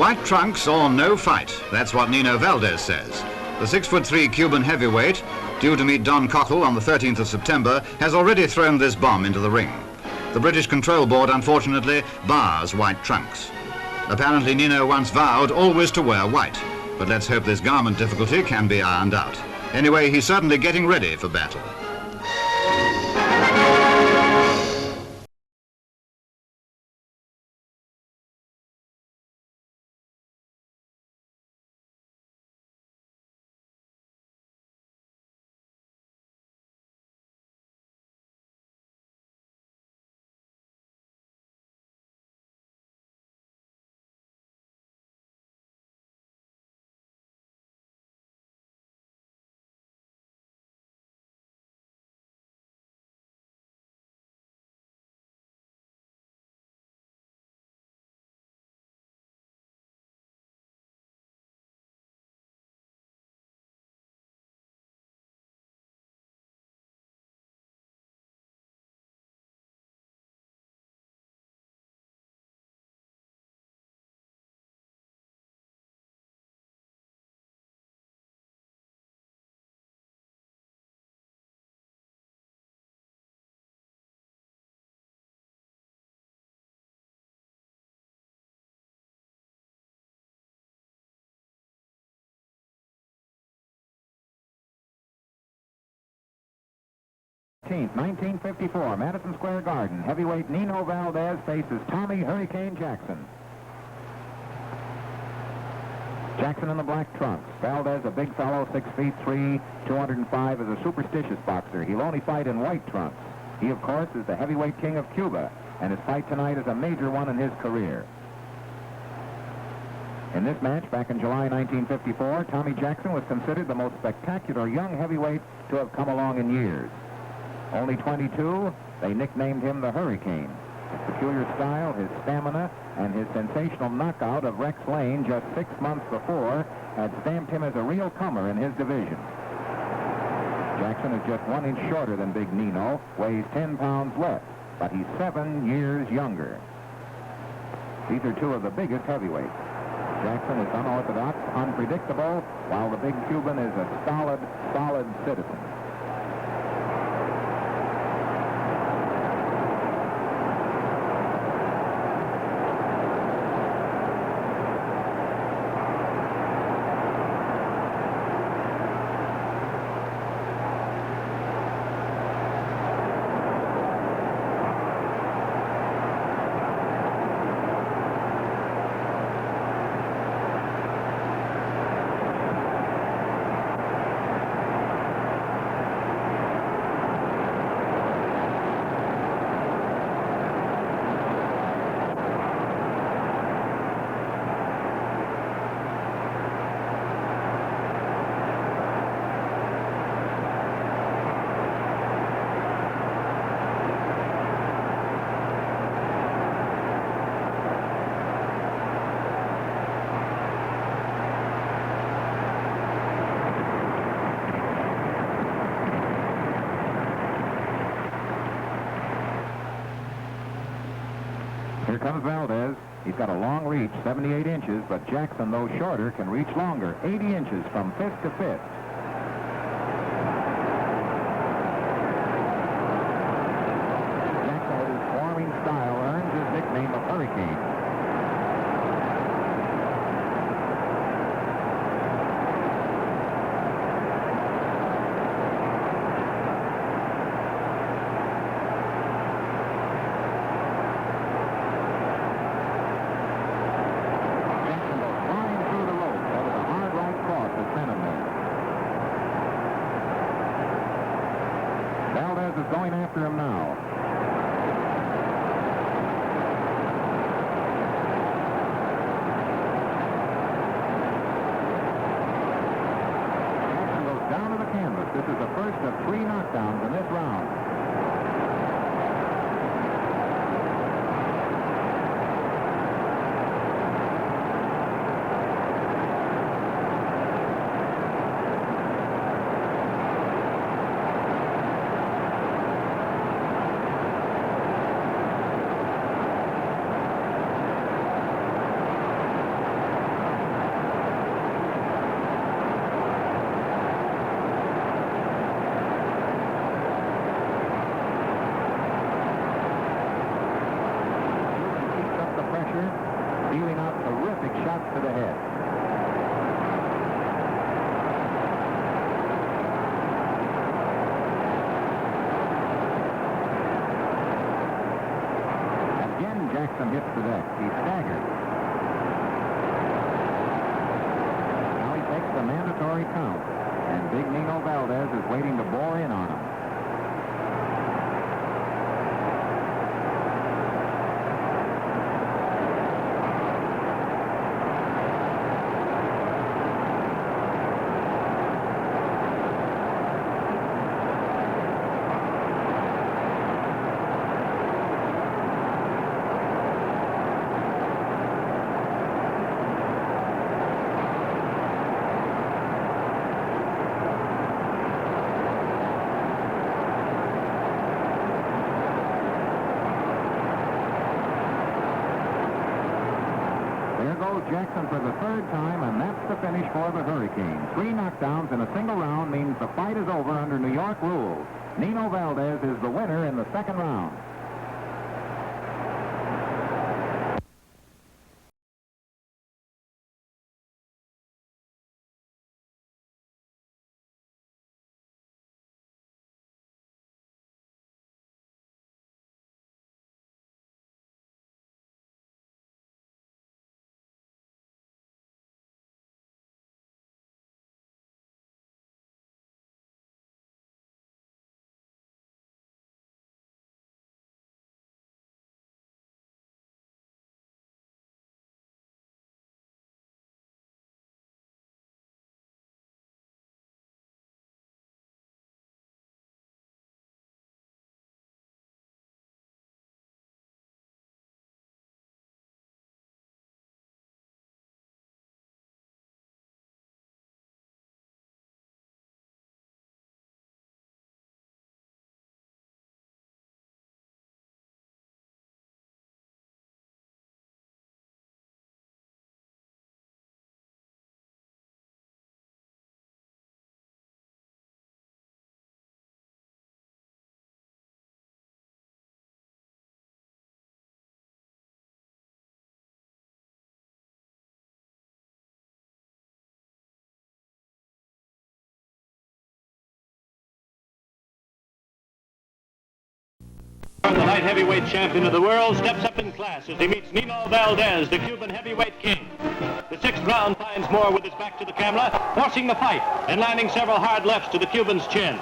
White trunks or no fight. That's what Nino Valdes says. The 6'3" Cuban heavyweight, due to meet Don Cockle on the 13th of September, has already thrown this bomb into the ring. The British Control Board, unfortunately, bars white trunks. Apparently Nino once vowed always to wear white, but let's hope this garment difficulty can be ironed out. Anyway, he's certainly getting ready for battle. March 1954, Madison Square Garden. Heavyweight Nino Valdes faces Tommy Hurricane Jackson. Jackson in the black trunks. Valdes, a big fellow, 6'3", 205, is a superstitious boxer. He'll only fight in white trunks. He, of course, is the heavyweight king of Cuba, and his fight tonight is a major one in his career. In this match, back in July 1954, Tommy Jackson was considered the most spectacular young heavyweight to have come along in years. Only 22, they nicknamed him the Hurricane. His peculiar style, his stamina, and his sensational knockout of Rex Lane just 6 months before had stamped him as a real comer in his division. Jackson is just 1 inch shorter than Big Nino, weighs 10 pounds less, but he's 7 years younger. These are two of the biggest heavyweights. Jackson is unorthodox, unpredictable, while the big Cuban is a solid citizen. Here comes Valdes. He's got a long reach, 78 inches, but Jackson, though shorter, can reach longer, 80 inches from fist to fist. Jackson, with his swarming style, earns his nickname of Hurricane. Is going after him now. Jackson goes down to the canvas. This is the first of 3 knockdowns in this round. shots to the head. Again, Jackson hits the deck. He's staggered. Now he takes the mandatory count, and big Nino Valdes is waiting to bore in on him. Jackson for the third time, and that's the finish for the Hurricane. 3 knockdowns in a single round means the fight is over under New York rules. Nino Valdes is the winner in the second round. The light heavyweight champion of the world steps up in class as he meets Nino Valdes, the Cuban heavyweight king. The 6th round finds Moore with his back to the camera, forcing the fight and landing several hard lefts to the Cuban's chin.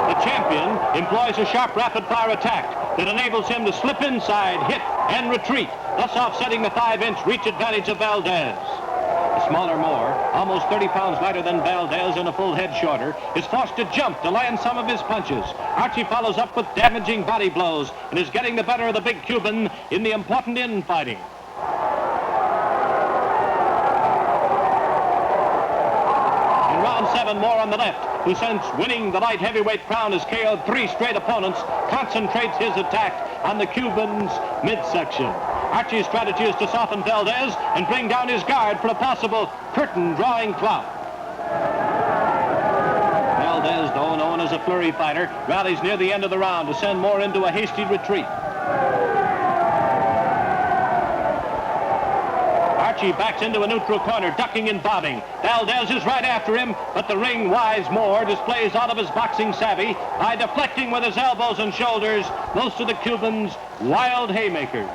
The champion employs a sharp rapid-fire attack that enables him to slip inside, hit, and retreat, thus offsetting the 5-inch reach advantage of Valdes. The smaller Moore, almost 30 pounds lighter than Valdes and a full head shorter, is forced to jump to land some of his punches. Archie follows up with damaging body blows and is getting the better of the big Cuban in the important infighting. In round 7, Moore on the left, who since winning the light heavyweight crown has KO'd 3 straight opponents, concentrates his attack on the Cuban's midsection. Archie's strategy is to soften Valdes and bring down his guard for a possible curtain-drawing clout. Valdes, though known as a flurry fighter, rallies near the end of the round to send Moore into a hasty retreat. Archie backs into a neutral corner, ducking and bobbing. Valdes is right after him, but the ring-wise Moore displays all of his boxing savvy by deflecting with his elbows and shoulders most of the Cuban's wild haymakers.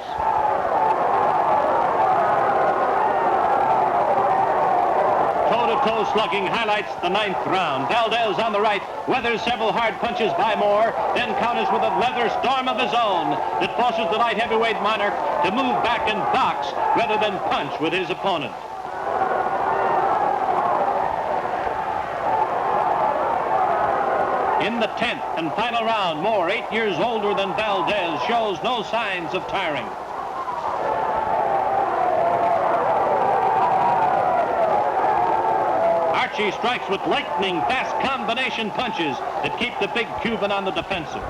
Toe-to-toe slugging highlights the 9th round. Valdes on the right weathers several hard punches by Moore, then counters with a leather storm of his own that forces the light heavyweight monarch to move back and box rather than punch with his opponent. In the 10th and final round, Moore, 8 years older than Valdes, shows no signs of tiring. Archie strikes with lightning fast combination punches that keep the big Cuban on the defensive.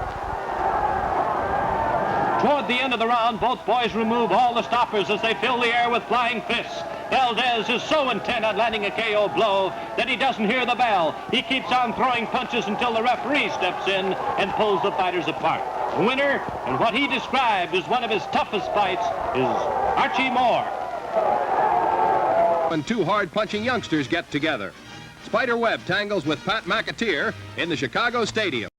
Toward the end of the round, both boys remove all the stoppers as they fill the air with flying fists. Valdes is so intent on landing a KO blow that he doesn't hear the bell. He keeps on throwing punches until the referee steps in and pulls the fighters apart. The winner, and what he described as one of his toughest fights, is Archie Moore. When two hard-punching youngsters get together. Spider Webb tangles with Pat McAteer in the Chicago Stadium.